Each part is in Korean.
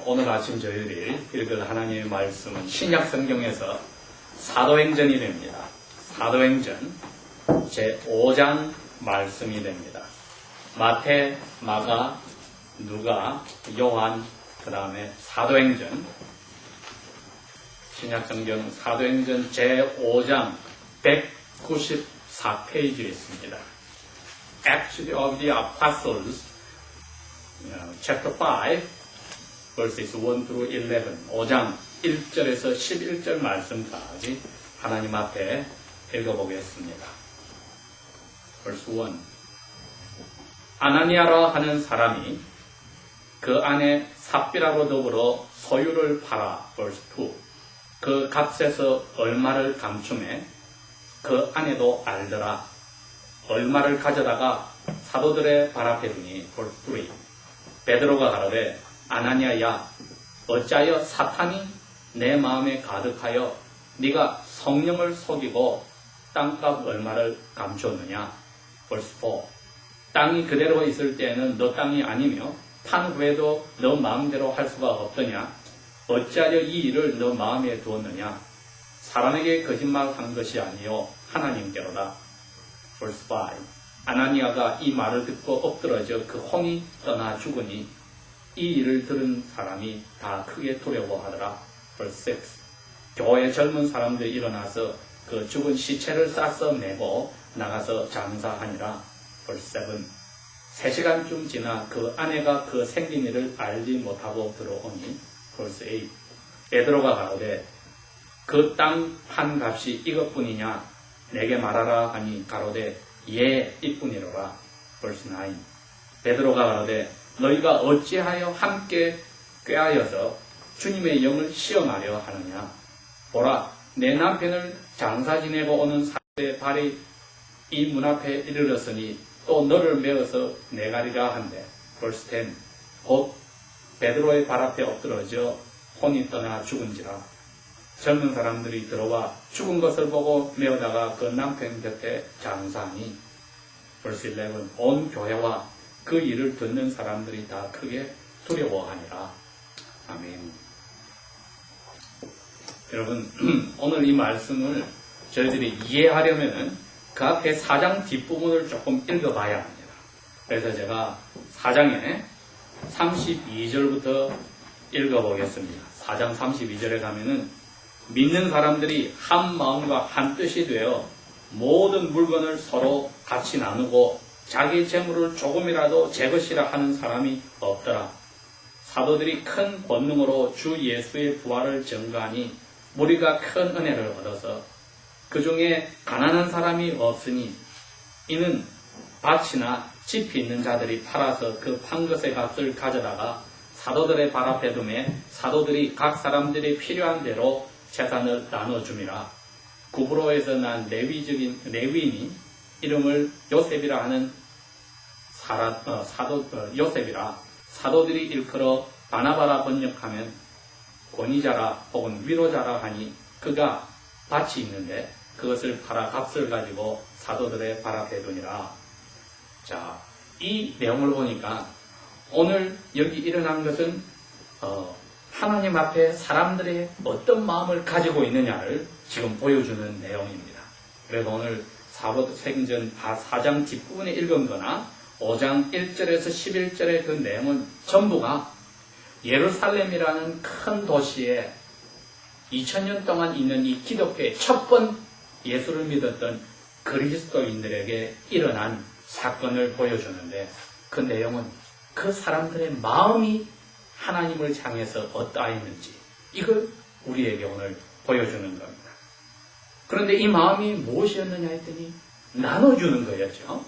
오늘 아침 저희들이 읽을 하나님의 말씀은 신약 성경에서 사도행전이 됩니다. 사도행전 제5장 말씀이 됩니다. 마태, 마가, 누가, 요한, 그 다음에 사도행전, 신약 성경 사도행전 제5장 194페이지에 있습니다. Acts of the Apostles, chapter 5, verses 1 through 11, 5장 1절에서 11절 말씀까지 하나님 앞에 읽어보겠습니다. Verse 1. 아나니아라 하는 사람이 그 안에 삽비라로 더불어 소유를 팔아, verse 2. 그 값에서 얼마를 감춤해 그 안에도 알더라. 얼마를 가져다가 사도들의 발 앞에 두니, verse 3. 베드로가 가로되 아나니아야, 어찌하여 사탄이 내 마음에 가득하여 네가 성령을 속이고 땅값 얼마를 감추었느냐, verse 4. 땅이 그대로 있을 때에는 너 땅이 아니며 판 후에도 너 마음대로 할 수가 없더냐. 어찌하여 이 일을 너 마음에 두었느냐. 사람에게 거짓말한 것이 아니요 하나님께로다. verse 5. 아나니아가 이 말을 듣고 엎드러져 그 혼이 떠나 죽으니 이 일을 들은 사람이 다 크게 두려워하더라. verse 6. 교회 젊은 사람들이 일어나서 그 죽은 시체를 싸서 메고 나가서 장사하니라. verse 7. 3시간쯤 지나 그 아내가 그 생긴 일을 알지 못하고 들어오니, verse 8. 베드로가 가로되 그 땅 판 값이 이것뿐이냐 내게 말하라 하니 가로되 예 이뿐이로라. verse 9. 베드로가 가로되 너희가 어찌하여 함께 꾀하여서 주님의 영을 시험하려 하느냐. 보라, 내 남편을 장사 지내고 오는 사람의 발이 이 문 앞에 이르렀으니 또 너를 메어서 내가리라 한대. verse 10. 곧 베드로의 발 앞에 엎드러져 혼이 떠나 죽은지라. 젊은 사람들이 들어와 죽은 것을 보고 메어다가 그 남편 곁에 장사하니. verse 11. 온 교회와 그 일을 듣는 사람들이 다 크게 두려워하니라. 아멘. 여러분, 오늘 이 말씀을 저희들이 이해하려면 그 앞에 4장 뒷부분을 조금 읽어봐야 합니다. 그래서 제가 4장에 32절부터 읽어보겠습니다. 4장 32절에 가면은 믿는 사람들이 한 마음과 한 뜻이 되어 모든 물건을 서로 같이 나누고 자기 재물을 조금이라도 제 것이라 하는 사람이 없더라. 사도들이 큰 권능으로 주 예수의 부활을 증거하니 우리가 큰 은혜를 얻어서 그 중에 가난한 사람이 없으니 이는 밭이나 집이 있는 자들이 팔아서 그 판 것의 값을 가져다가 사도들의 발 앞에 두매 사도들이 각 사람들이 필요한 대로 재산을 나눠줌이라. 구브로에서 난 레위인이 이름을 요셉이라 하는 요셉이라. 사도들이 일컬어 바나바라 번역하면 권위자라 혹은 위로자라 하니 그가 밭이 있는데 그것을 팔아 값을 가지고 사도들의 발 앞에 두니라. 자, 이 내용을 보니까 오늘 여기 일어난 것은 하나님 앞에 사람들의 어떤 마음을 가지고 있느냐를 지금 보여주는 내용입니다. 그래서 오늘 사도행전 4장 뒷부분에 읽은 거나 5장 1절에서 11절의 그 내용은 전부가 예루살렘이라는 큰 도시에 2000년 동안 있는 이 기독교의 첫 번 예수를 믿었던 그리스도인들에게 일어난 사건을 보여주는데 그 내용은 그 사람들의 마음이 하나님을 향해서 어떠했는지 이걸 우리에게 오늘 보여주는 겁니다. 그런데 이 마음이 무엇이었느냐 했더니 나눠주는 거였죠.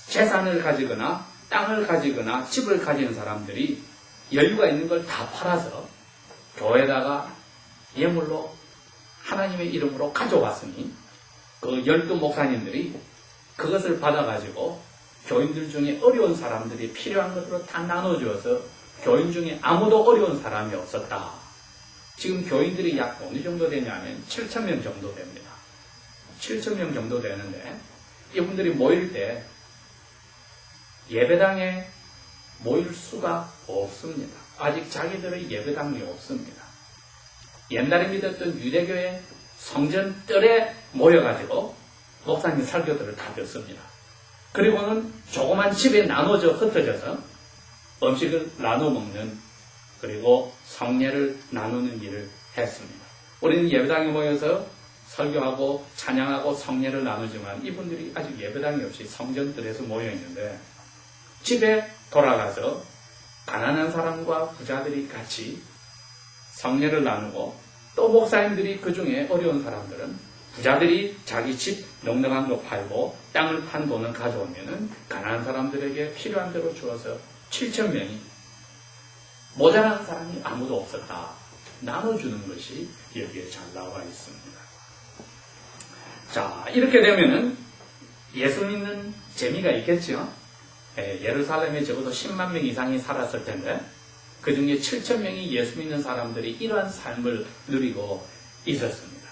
재산을 가지거나 땅을 가지거나 집을 가진 사람들이 여유가 있는 걸 다 팔아서 교회에다가 예물로 하나님의 이름으로 가져왔으니 그 12 목사님들이 그것을 받아가지고 교인들 중에 어려운 사람들이 필요한 것으로 다 나눠주어서 교인 중에 아무도 어려운 사람이 없었다. 지금 교인들이 약 어느 정도 되냐면 7,000명 정도 됩니다. 7,000명 정도 되는데 이분들이 모일 때 예배당에 모일 수가 없습니다. 아직 자기들의 예배당이 없습니다. 옛날에 믿었던 유대교의 성전 뜰에 모여가지고 목사님 설교들을 다 듣습니다. 그리고는 조그만 집에 나눠져 흩어져서 음식을 나눠 먹는, 그리고 성례를 나누는 일을 했습니다. 우리는 예배당에 모여서 설교하고 찬양하고 성례를 나누지만 이분들이 아직 예배당이 없이 성전들에서 모여있는데, 집에 돌아가서 가난한 사람과 부자들이 같이 성례를 나누고, 또 목사님들이 그 중에 어려운 사람들은 부자들이 자기 집 넉넉한 거 팔고 땅을 판 돈을 가져오면은 가난한 사람들에게 필요한 대로 주어서 7,000명이, 모자란 사람이 아무도 없었다, 나눠주는 것이 여기에 잘 나와 있습니다. 자, 이렇게 되면은 예수 믿는 재미가 있겠죠? 예루살렘에 적어도 10만 명 이상이 살았을 텐데 그 중에 7,000명이 예수 믿는 사람들이 이러한 삶을 누리고 있었습니다.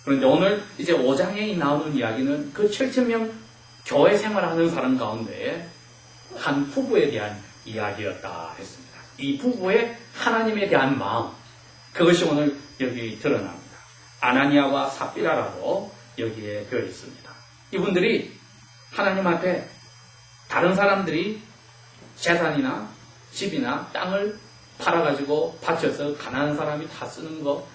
그런데 오늘 이제 5장에 나오는 이야기는 그 7,000명 교회 생활하는 사람 가운데 한 부부에 대한 이야기였다 했습니다. 이 부부의 하나님에 대한 마음, 그것이 오늘 여기 드러납니다. 아나니아와 삽비라라고 여기에 되어 있습니다. 이분들이 하나님 앞에 다른 사람들이 재산이나 집이나 땅을 팔아가지고 바쳐서 가난한 사람이 다 쓰는 거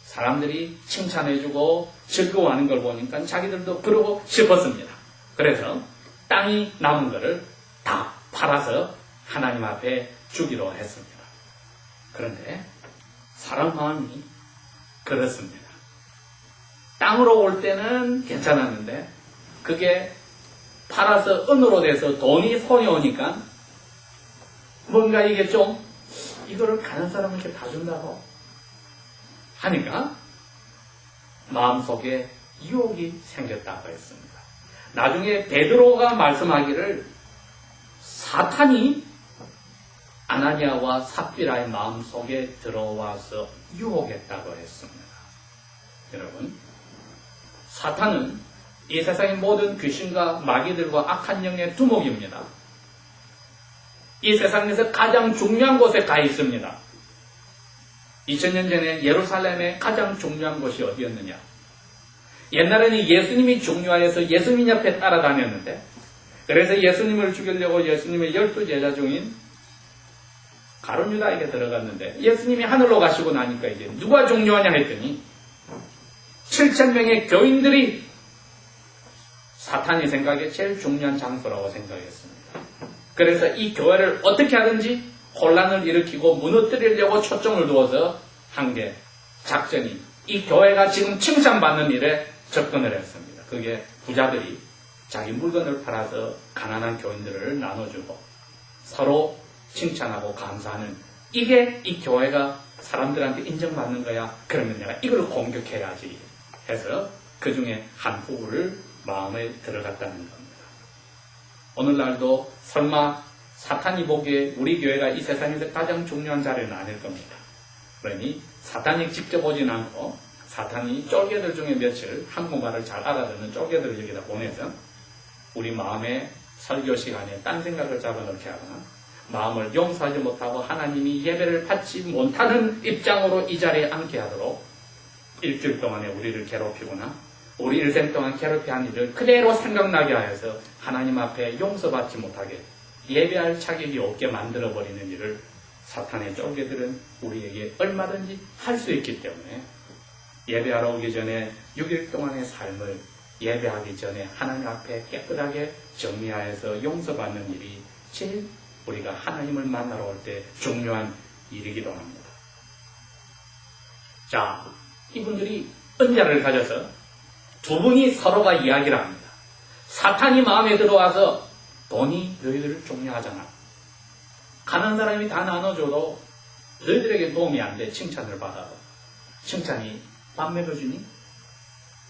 사람들이 칭찬해주고 즐거워하는 걸 보니까 자기들도 그러고 싶었습니다. 그래서 땅이 남은 거를 다 팔아서 하나님 앞에 주기로 했습니다. 그런데 사람 마음이 그렇습니다. 땅으로 올 때는 괜찮았는데 그게 팔아서 은으로 돼서 돈이 손이 오니까 뭔가 이게 좀 이거를 가는 사람에게 다 준다고 하니까 마음속에 유혹이 생겼다고 했습니다. 나중에 베드로가 말씀하기를 사탄이 아나니아와 삽비라의 마음속에 들어와서 유혹했다고 했습니다. 여러분, 사탄은 이 세상의 모든 귀신과 마귀들과 악한 영의 두목입니다. 이 세상에서 가장 중요한 곳에 가 있습니다. 2000년 전에 예루살렘의 가장 중요한 곳이 어디였느냐? 옛날에는 예수님이 중요해서 예수님 옆에 따라다녔는데, 그래서 예수님을 죽이려고 예수님의 12제자 중인 가룟 유다에게 들어갔는데 예수님이 하늘로 가시고 나니까 이제 누가 중요하냐 했더니 7,000명의 교인들이 사탄의 생각에 제일 중요한 장소라고 생각했습니다. 그래서 이 교회를 어떻게 하든지 혼란을 일으키고 무너뜨리려고 초점을 두어서 한 게 작전이, 이 교회가 지금 칭찬받는 일에 접근을 했습니다. 그게 부자들이 자기 물건을 팔아서 가난한 교인들을 나눠주고 서로 칭찬하고 감사하는, 이게 이 교회가 사람들한테 인정받는 거야. 그러면 내가 이걸 공격해야지 해서 그 중에 한 부부를 마음에 들어갔다는 겁니다. 오늘날도 설마 사탄이 보기에 우리 교회가 이 세상에서 가장 중요한 자리는 아닐 겁니다. 그러니 사탄이 직접 오진 않고 사탄이 쫄개들 중에 며칠 한국말을 잘 알아듣는 쫄개들을 여기다 보내서 우리 마음의 설교 시간에 딴 생각을 잡아넣게 하거나 마음을 용서하지 못하고 하나님이 예배를 받지 못하는 입장으로 이 자리에 앉게 하도록 일주일 동안에 우리를 괴롭히거나 우리 일생 동안 괴롭혀 한 일을 그대로 생각나게 하여서 하나님 앞에 용서받지 못하게 예배할 자격이 없게 만들어버리는 일을 사탄의 쫄개들은 우리에게 얼마든지 할 수 있기 때문에 예배하러 오기 전에 6일 동안의 삶을 예배하기 전에 하나님 앞에 깨끗하게 정리하여서 용서받는 일이 제일 우리가 하나님을 만나러 올 때 중요한 일이기도 합니다. 자, 이분들이 은자를 가져서 두 분이 서로가 이야기를 합니다. 사탄이 마음에 들어와서 돈이 너희들을 종려하잖아. 가난한 사람이 다 나눠줘도 너희들에게 도움이 안 돼. 칭찬을 받아도. 칭찬이 밥 먹여주니?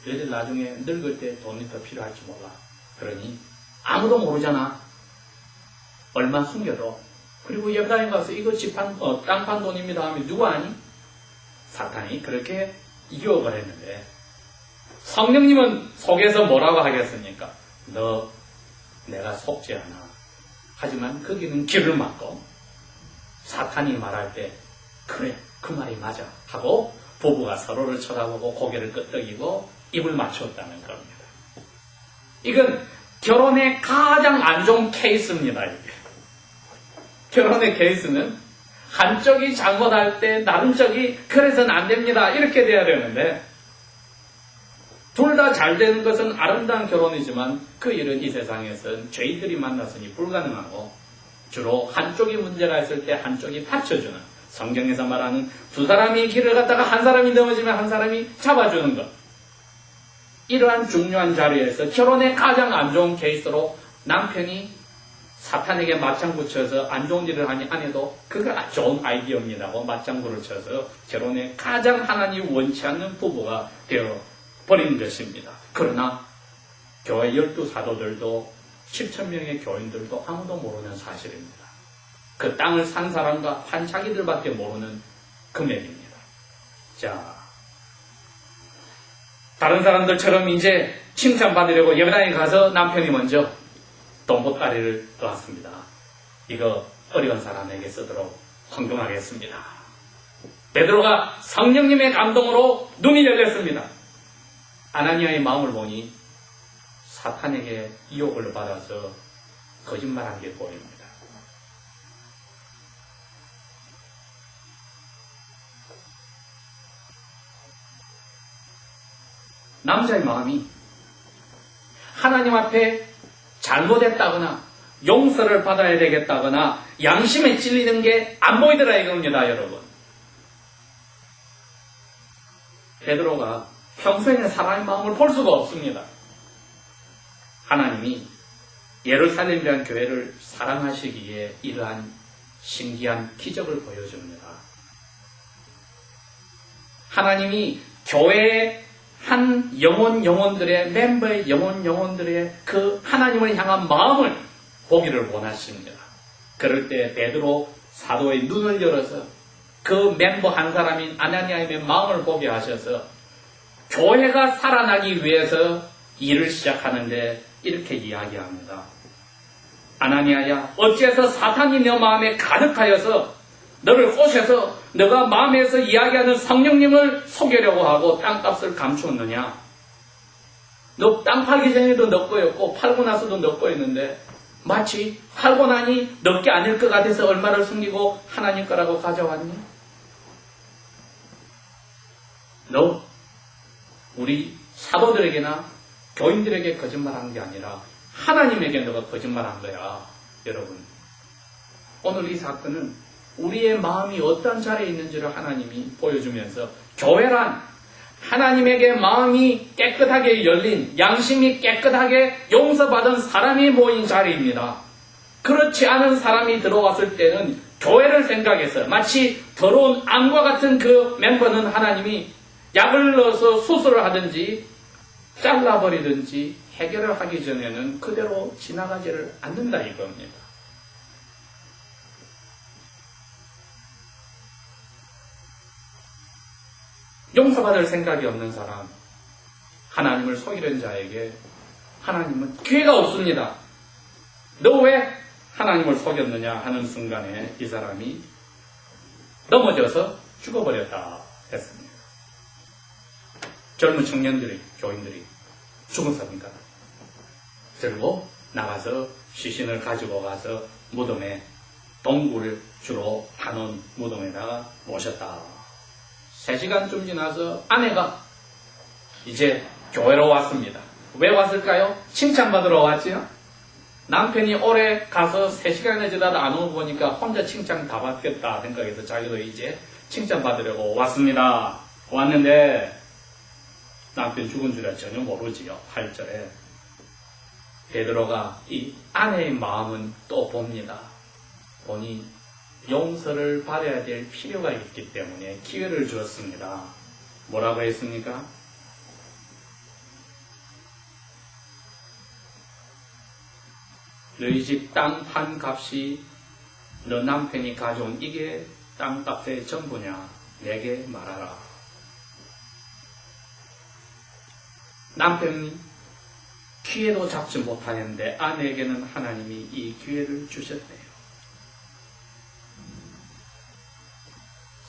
너희들 나중에 늙을 때 돈이 더 필요할지 몰라. 그러니 아무도 모르잖아. 얼마 숨겨도. 그리고 예배당에 가서 이거 땅판 돈입니다 하면 누가 아니? 사탄이 그렇게 유혹을 했는데 성령님은 속에서 뭐라고 하겠습니까? 내가 속지 않아. 하지만 거기는 길을 막고 사탄이 말할 때 그래 그 말이 맞아 하고 부부가 서로를 쳐다보고 고개를 끄덕이고 입을 맞췄다는 겁니다. 이건 결혼의 가장 안 좋은 케이스입니다. 이게. 결혼의 케이스는 한쪽이 잘못할 때 다른 쪽이 그래서는 안 됩니다. 이렇게 돼야 되는데 둘 다 잘 되는 것은 아름다운 결혼이지만 그 일은 이 세상에서는 죄인들이 만났으니 불가능하고 주로 한쪽이 문제가 있을 때 한쪽이 받쳐주는 성경에서 말하는 두 사람이 길을 갔다가 한 사람이 넘어지면 한 사람이 잡아주는 것. 이러한 중요한 자리에서 결혼의 가장 안 좋은 케이스로 남편이 사탄에게 맞장구 쳐서 안 좋은 일을 하니 아내도 그가 좋은 아이디어입니다고 맞장구를 쳐서 결혼에 가장 하나님 원치 않는 부부가 되어버린 것입니다. 그러나 교회 12사도들도 7,000명의 교인들도 아무도 모르는 사실입니다. 그 땅을 산 사람과 한 자기들밖에 모르는 금액입니다. 자, 다른 사람들처럼 이제 칭찬받으려고 예배당에 가서 남편이 먼저 돈보따리를 놓았습니다. 이거 어려운 사람에게 쓰도록 헌금하겠습니다. 베드로가 성령님의 감동으로 눈이 열렸습니다. 아나니아의 마음을 보니 사탄에게 유혹을 받아서 거짓말한 게 보입니다. 남자의 마음이 하나님 앞에 잘못했다거나 용서를 받아야 되겠다거나 양심에 찔리는 게 안 보이더라 이겁니다, 여러분. 베드로가 평소에는 사람의 마음을 볼 수가 없습니다. 하나님이 예루살렘이라는 교회를 사랑하시기에 이러한 신기한 기적을 보여줍니다. 하나님이 교회의 한 영혼들의 멤버의 영혼들의 그 하나님을 향한 마음을 보기를 원하십니다. 그럴 때 베드로 사도의 눈을 열어서 그 멤버 한 사람인 아나니아의 마음을 보게 하셔서 교회가 살아나기 위해서 일을 시작하는데 이렇게 이야기합니다. 아나니아야, 어째서 사탄이 너 마음에 가득하여서 너를 꼬셔서 너가 마음에서 이야기하는 성령님을 속이려고 하고 땅값을 감추었느냐? 너 땅 팔기 전에도 너 거였고 팔고 나서도 너 거였는데 마치 팔고 나니 너게 아닐 것 같아서 얼마를 숨기고 하나님 거라고 가져왔니? 너 우리 사도들에게나 교인들에게 거짓말한 게 아니라 하나님에게 너가 거짓말한 거야. 여러분, 오늘 이 사건은 우리의 마음이 어떤 자리에 있는지를 하나님이 보여주면서 교회란 하나님에게 마음이 깨끗하게 열린 양심이 깨끗하게 용서받은 사람이 모인 자리입니다. 그렇지 않은 사람이 들어왔을 때는 교회를 생각해서 마치 더러운 암과 같은 그 멤버는 하나님이 약을 넣어서 수술을 하든지 잘라버리든지 해결을 하기 전에는 그대로 지나가지를 않는다 이겁니다. 용서받을 생각이 없는 사람, 하나님을 속이는 자에게 하나님은 기회가 없습니다. 너 왜 하나님을 속였느냐 하는 순간에 이 사람이 넘어져서 죽어버렸다 했습니다. 젊은 청년들이, 교인들이 죽었습니까? 들고 나가서 시신을 가지고 가서 무덤에 동굴을 주로 파놓은 무덤에다가 모셨다. 3시간쯤 지나서 아내가 이제 교회로 왔습니다. 왜 왔을까요? 칭찬받으러 왔지요? 남편이 오래 가서 3시간이나 지나도 안 오고 보니까 혼자 칭찬 다 받겠다 생각해서 자기도 이제 칭찬받으려고 왔습니다. 왔는데 남편 죽은 줄은 전혀 모르지요. 8절에 베드로가 이 아내의 마음은 또 봅니다. 보니 용서를 받아야 될 필요가 있기 때문에 기회를 주었습니다. 뭐라고 했습니까? 너희 집 땅 판 값이 너 남편이 가져온 이게 땅값의 전부냐? 내게 말하라. 남편이 기회도 잡지 못하는데 아내에게는 하나님이 이 기회를 주셨대요.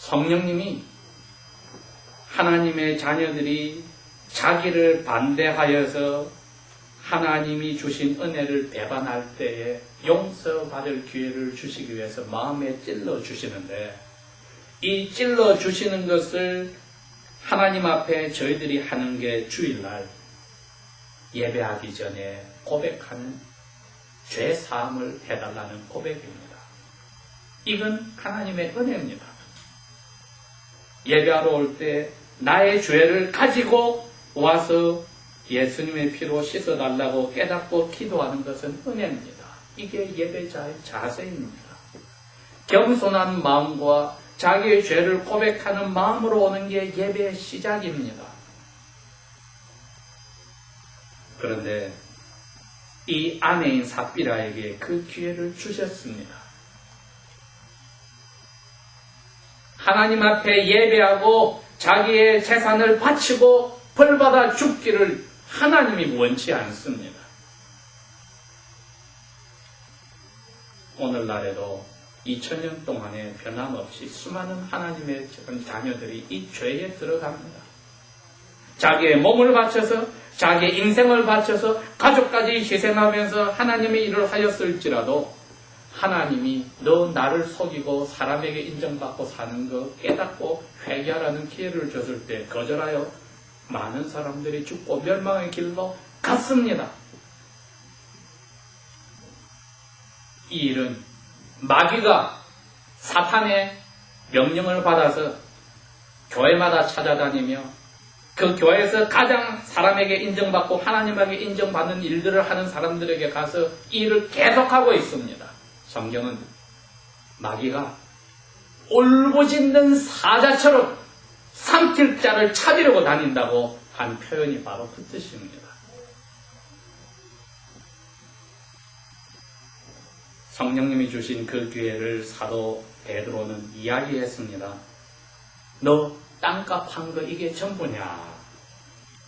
성령님이 하나님의 자녀들이 자기를 반대하여서 하나님이 주신 은혜를 배반할 때에 용서받을 기회를 주시기 위해서 마음에 찔러 주시는데, 이 찔러 주시는 것을 하나님 앞에 저희들이 하는 게 주일날 예배하기 전에 고백하는 죄 사함을 해달라는 고백입니다. 이건 하나님의 은혜입니다. 예배하러 올 때 나의 죄를 가지고 와서 예수님의 피로 씻어달라고 깨닫고 기도하는 것은 은혜입니다. 이게 예배자의 자세입니다. 겸손한 마음과 자기의 죄를 고백하는 마음으로 오는 게 예배의 시작입니다. 그런데 이 아내인 삽비라에게 그 기회를 주셨습니다. 하나님 앞에 예배하고 자기의 재산을 바치고 벌받아 죽기를 하나님이 원치 않습니다. 오늘날에도 2000년 동안에 변함없이 수많은 하나님의 자녀들이 이 죄에 들어갑니다. 자기의 몸을 바쳐서, 자기의 인생을 바쳐서, 가족까지 희생하면서 하나님의 일을 하였을지라도 하나님이 너 나를 속이고 사람에게 인정받고 사는 거 깨닫고 회개하라는 기회를 줬을 때 거절하여 많은 사람들이 죽고 멸망의 길로 갔습니다. 이 일은 마귀가 사탄의 명령을 받아서 교회마다 찾아다니며 그 교회에서 가장 사람에게 인정받고 하나님에게 인정받는 일들을 하는 사람들에게 가서 이 일을 계속하고 있습니다. 성경은 마귀가 울부짖는 사자처럼 삼킬 자를 찾으려고 다닌다고 한 표현이 바로 그 뜻입니다. 성령님이 주신 그 기회를 사도 베드로는 이야기했습니다. 너 땅값 한 거 이게 전부냐?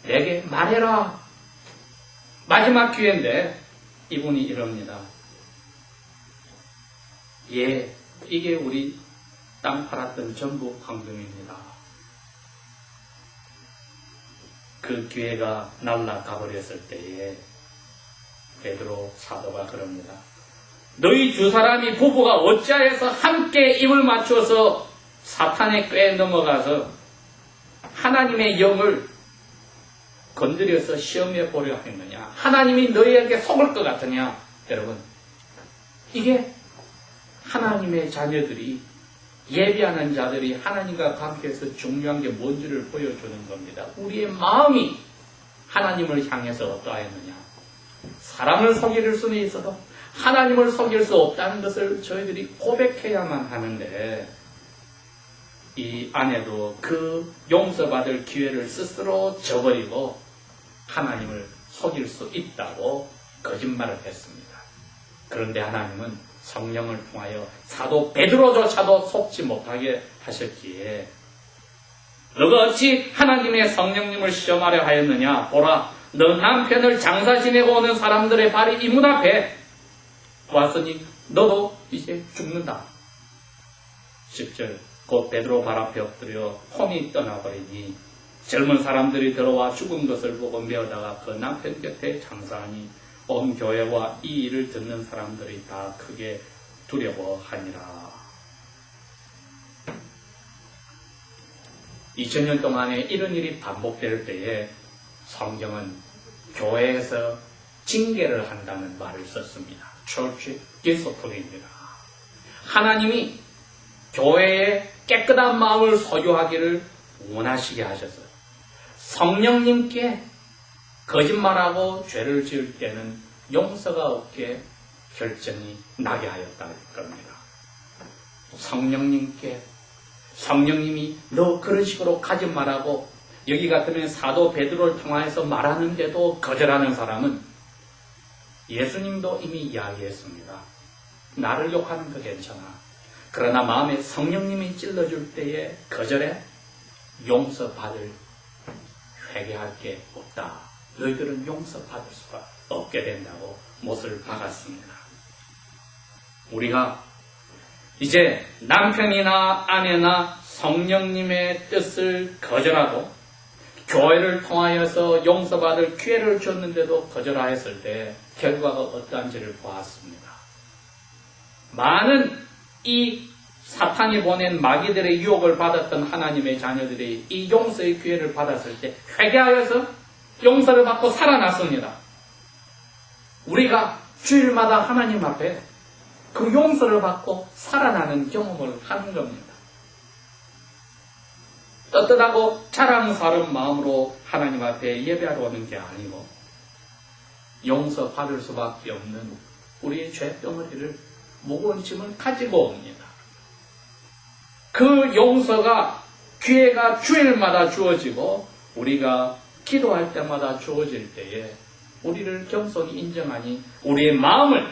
내게 말해라. 마지막 기회인데 이분이 이럽니다. 예, 이게 우리 땅 팔았던 전부 황금입니다. 그 기회가 날아가 버렸을 때에 베드로 사도가 그럽니다. 너희 두 사람이 부부가 어찌하여서 함께 입을 맞춰서 사탄의 꾀에 넘어가서 하나님의 영을 건드려서 시험해 보려 했느냐? 하나님이 너희에게 속을 것 같으냐? 여러분, 이게 하나님의 자녀들이 예배하는 자들이 하나님과 관계에서 중요한 게 뭔지를 보여주는 겁니다. 우리의 마음이 하나님을 향해서 어떠하였느냐? 사람을 속일 수는 있어도 하나님을 속일 수 없다는 것을 저희들이 고백해야만 하는데, 이 아내도 그 용서받을 기회를 스스로 저버리고 하나님을 속일 수 있다고 거짓말을 했습니다. 그런데 하나님은 성령을 통하여 사도 베드로조차도 속지 못하게 하셨기에 너가 어찌 하나님의 성령님을 시험하려 하였느냐? 보라, 너 남편을 장사 지내고 오는 사람들의 발이 이 문 앞에 왔으니 너도 이제 죽는다. 10절, 곧 베드로 발 앞에 엎드려 혼이 떠나버리니 젊은 사람들이 들어와 죽은 것을 보고 메어다가 그 남편 곁에 장사하니 온 교회와 이 일을 듣는 사람들이 다 크게 두려워하니라. 2000년 동안에 이런 일이 반복될 때에 성경은 교회에서 징계를 한다는 말을 썼습니다. Church discipline입니다. 하나님이 교회의 깨끗한 마음을 소유하기를 원하시게 하셔서 성령님께 거짓말하고 죄를 지을 때는 용서가 없게 결정이 나게 하였다는 겁니다. 성령님이 너 그런 식으로 가지 말라고 여기 같으면 사도 베드로를 통하여서 말하는데도 거절하는 사람은 예수님도 이미 이야기했습니다. 나를 욕하는 거 괜찮아. 그러나 마음에 성령님이 찔러줄 때에 거절해 용서받을 회개할 게 없다. 너희들은 용서받을 수가 없게 된다고 못을 박았습니다. 우리가 이제 남편이나 아내나 성령님의 뜻을 거절하고 교회를 통하여서 용서받을 기회를 줬는데도 거절하였을 때 결과가 어떠한지를 보았습니다. 많은 이 사탄이 보낸 마귀들의 유혹을 받았던 하나님의 자녀들이 이 용서의 기회를 받았을 때 회개하여서 용서를 받고 살아났습니다. 우리가 주일마다 하나님 앞에 그 용서를 받고 살아나는 경험을 하는 겁니다. 떳떳하고 자랑스러운 마음으로 하나님 앞에 예배하러 오는 게 아니고 용서받을 수밖에 없는 우리의 죄덩어리를 무거운 짐을 가지고 옵니다. 그 용서가 기회가 주일마다 주어지고 우리가 기도할 때마다 주어질 때에 우리를 겸손히 인정하니 우리의 마음을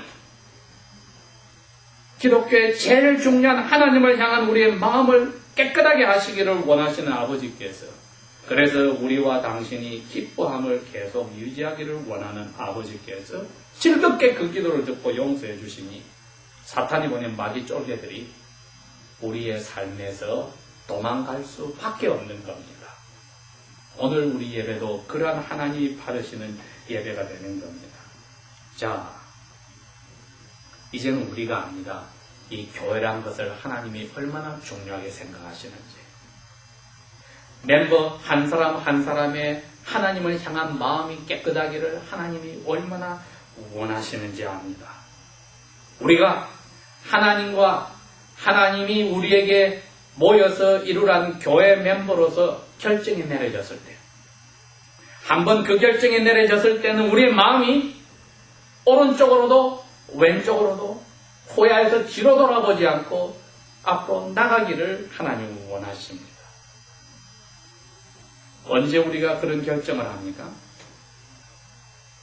기독교의 제일 중요한 하나님을 향한 우리의 마음을 깨끗하게 하시기를 원하시는 아버지께서 그래서 우리와 당신이 기뻐함을 계속 유지하기를 원하는 아버지께서 즐겁게 그 기도를 듣고 용서해 주시니 사탄이 보낸 마귀 쫄개들이 우리의 삶에서 도망갈 수밖에 없는 겁니다. 오늘 우리 예배도 그러한 하나님이 받으시는 예배가 되는 겁니다. 자, 이제는 우리가 아니라 이 교회라는 것을 하나님이 얼마나 중요하게 생각하시는지 멤버 한 사람 한 사람의 하나님을 향한 마음이 깨끗하기를 하나님이 얼마나 원하시는지 압니다. 우리가 하나님과 하나님이 우리에게 모여서 이루라는 교회 멤버로서 결정이 내려졌을 때 한번 그 결정이 내려졌을 때는 우리의 마음이 오른쪽으로도 왼쪽으로도 후야에서 뒤로 돌아보지 않고 앞으로 나가기를 하나님은 원하십니다. 언제 우리가 그런 결정을 합니까?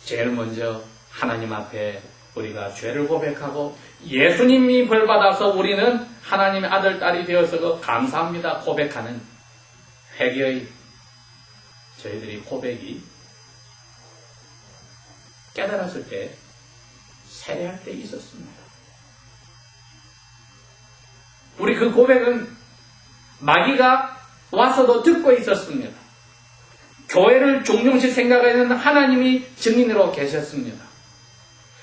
제일 먼저 하나님 앞에 우리가 죄를 고백하고 예수님이 벌받아서 우리는 하나님의 아들, 딸이 되어서 감사합니다 고백하는 회개의 저희들이 고백이 깨달았을 때 세례할 때 있었습니다. 우리 그 고백은 마귀가 와서도 듣고 있었습니다. 교회를 종용시 생각하는 하나님이 증인으로 계셨습니다.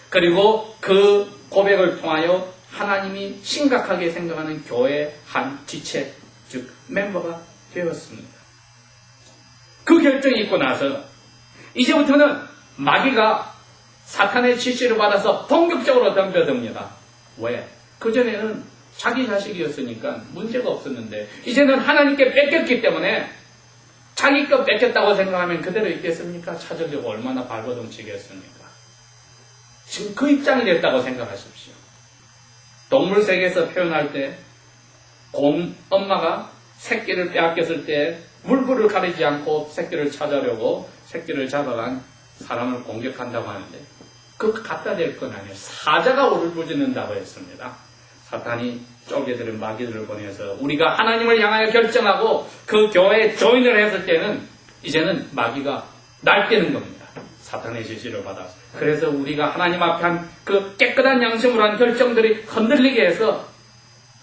그리고 그 고백을 통하여 하나님이 심각하게 생각하는 교회의 한 지체, 즉 멤버가 되었습니다. 그 결정이 있고 나서 이제부터는 마귀가 사탄의 지시를 받아서 본격적으로 덤벼듭니다. 왜? 그전에는 자기 자식이었으니까 문제가 없었는데 이제는 하나님께 뺏겼기 때문에 자기 것 뺏겼다고 생각하면 그대로 있겠습니까? 차저되고 얼마나 발버둥치겠습니까? 지금 그 입장이 됐다고 생각하십시오. 동물 세계에서 표현할 때 엄마가 새끼를 빼앗겼을 때 물불을 가리지 않고 새끼를 찾으려고 새끼를 잡아간 사람을 공격한다고 하는데 그 갖다 댈 건 아니에요. 사자가 울부짖는다고 했습니다. 사탄이 쫄개들은 마귀들을 보내서 우리가 하나님을 향하여 결정하고 그 교회에 조인을 했을 때는 이제는 마귀가 날뛰는 겁니다. 사탄의 지시를 받아서. 그래서 우리가 하나님 앞에 한 그 깨끗한 양심으로 한 결정들이 흔들리게 해서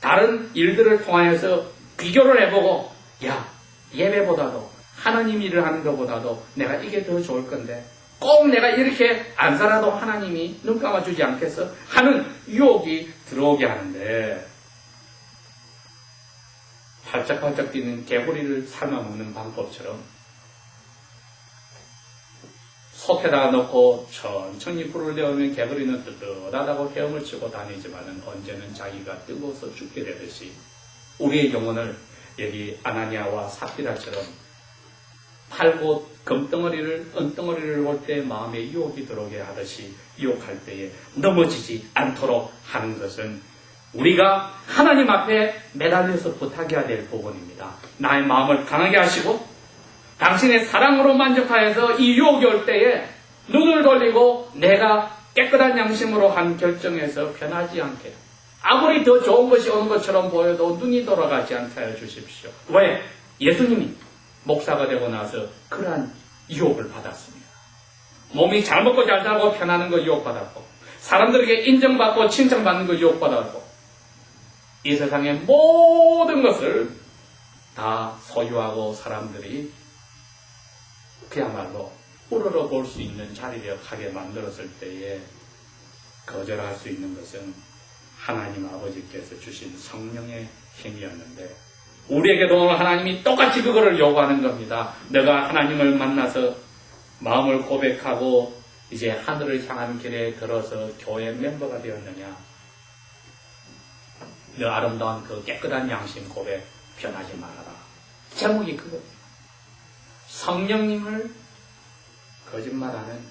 다른 일들을 통하여서 비교를 해보고 야, 예배보다도 하나님 일을 하는 것보다도 내가 이게 더 좋을 건데 꼭 내가 이렇게 안 살아도 하나님이 눈 감아주지 않겠어? 하는 유혹이 들어오게 하는데 팔짝팔짝 뛰는 개구리를 삶아먹는 방법처럼 솥에다가 넣고 천천히 불을 내오면 개구리는 뜨뜻하다고 헤엄을 치고 다니지만 언제는 자기가 뜨거워서 죽게 되듯이 우리의 영혼을 여기 아나니아와 삽비라처럼 팔고 금덩어리를 은덩어리를 볼 때 마음에 유혹이 들어오게 하듯이 유혹할 때에 넘어지지 않도록 하는 것은 우리가 하나님 앞에 매달려서 부탁해야 될 부분입니다. 나의 마음을 강하게 하시고 당신의 사랑으로 만족하여서 이 유혹이 올 때에 눈을 돌리고 내가 깨끗한 양심으로 한 결정에서 변하지 않게 아무리 더 좋은 것이 오는 것처럼 보여도 눈이 돌아가지 않게 하여 주십시오. 왜? 예수님이 목사가 되고 나서 그러한 유혹을 받았습니다. 몸이 잘 먹고 잘 살고 편하는 거 유혹받았고 사람들에게 인정받고 칭찬받는 거 유혹받았고 이 세상의 모든 것을 다 소유하고 사람들이 그야말로 우러러 볼 수 있는 자리를 하게 만들었을 때에 거절할 수 있는 것은 하나님 아버지께서 주신 성령의 힘이었는데, 우리에게도 오늘 하나님이 똑같이 그거를 요구하는 겁니다. 너가 하나님을 만나서 마음을 고백하고 이제 하늘을 향하는 길에 들어서 교회 멤버가 되었느냐? 너 아름다운 그 깨끗한 양심 고백 변하지 말아라. 제목이 그겁니다. 성령님을 거짓말하는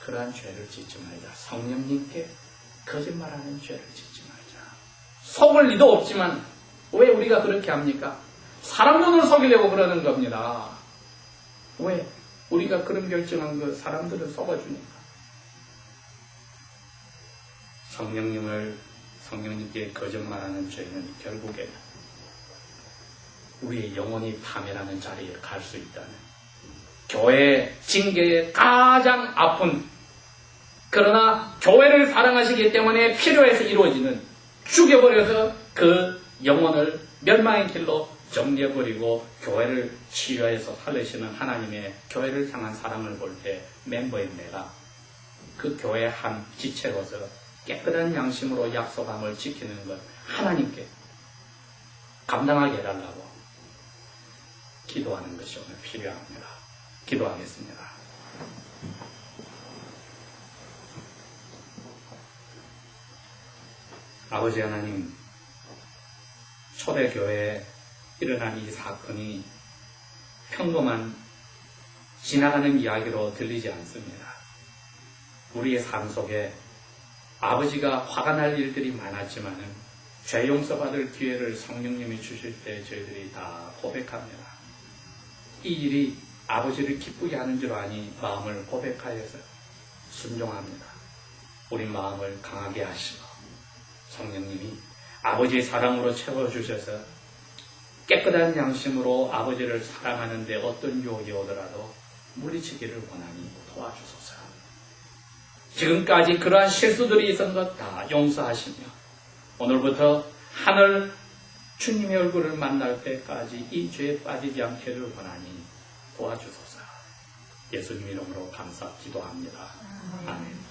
그러한 죄를 짓지 말자. 성령님께 거짓말하는 죄를 짓지 말자. 속을 리도 없지만 왜 우리가 그렇게 합니까? 사람 눈을 속이려고 그러는 겁니다. 왜? 우리가 그런 결정한 그 사람들을 속아주니까. 성령님께 거짓말하는 죄는 결국에 우리의 영혼이 파멸하는 자리에 갈 수 있다는, 교회 징계의 가장 아픈, 그러나 교회를 사랑하시기 때문에 필요해서 이루어지는, 죽여버려서 그 영혼을 멸망의 길로 정리해버리고 교회를 치유해서 살리시는 하나님의 교회를 향한 사랑을 볼 때 멤버인 내가 그 교회의 한 지체로서 깨끗한 양심으로 약속함을 지키는 것, 하나님께 감당하게 해달라고 기도하는 것이 오늘 필요합니다. 기도하겠습니다. 아버지 하나님, 초대교회에 일어난 이 사건이 평범한 지나가는 이야기로 들리지 않습니다. 우리의 삶 속에 아버지가 화가 날 일들이 많았지만은 죄 용서받을 기회를 성령님이 주실 때 저희들이 다 고백합니다. 이 일이 아버지를 기쁘게 하는 줄 아니 마음을 고백하여서 순종합니다. 우리 마음을 강하게 하시고 성령님이 아버지의 사랑으로 채워주셔서 깨끗한 양심으로 아버지를 사랑하는 데 어떤 유혹이 오더라도 물리치기를 원하니 도와주소서. 지금까지 그러한 실수들이 있었던 것 다 용서하시며 오늘부터 하늘 주님의 얼굴을 만날 때까지 이 죄에 빠지지 않기를 원하니 도와주소서. 예수님 이름으로 감사 기도합니다. 아멘.